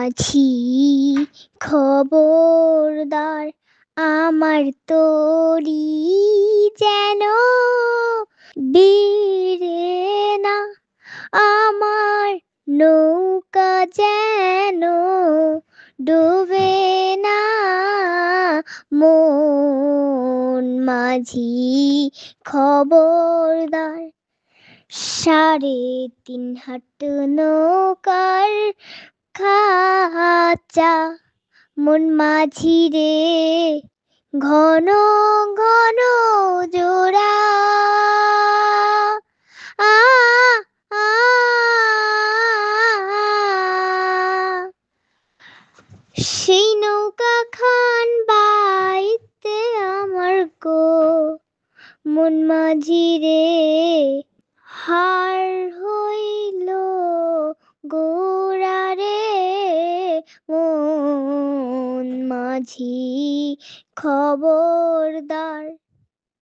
মাঝি খবরদার, আমার তরি যেন বেড়ে না, আমার নৌকা যেন ডুবে না। মন মাঝি খবরদার, 3.5 হাত নৌকার খাঁচা, মন মাঝি রে ঘন ঘন জোড়া। আ আ সেই নৌকা খান বাইতে আমার গো, মন মাঝি রে হার হইল গোরা রে। মন মাঝি খবরদার।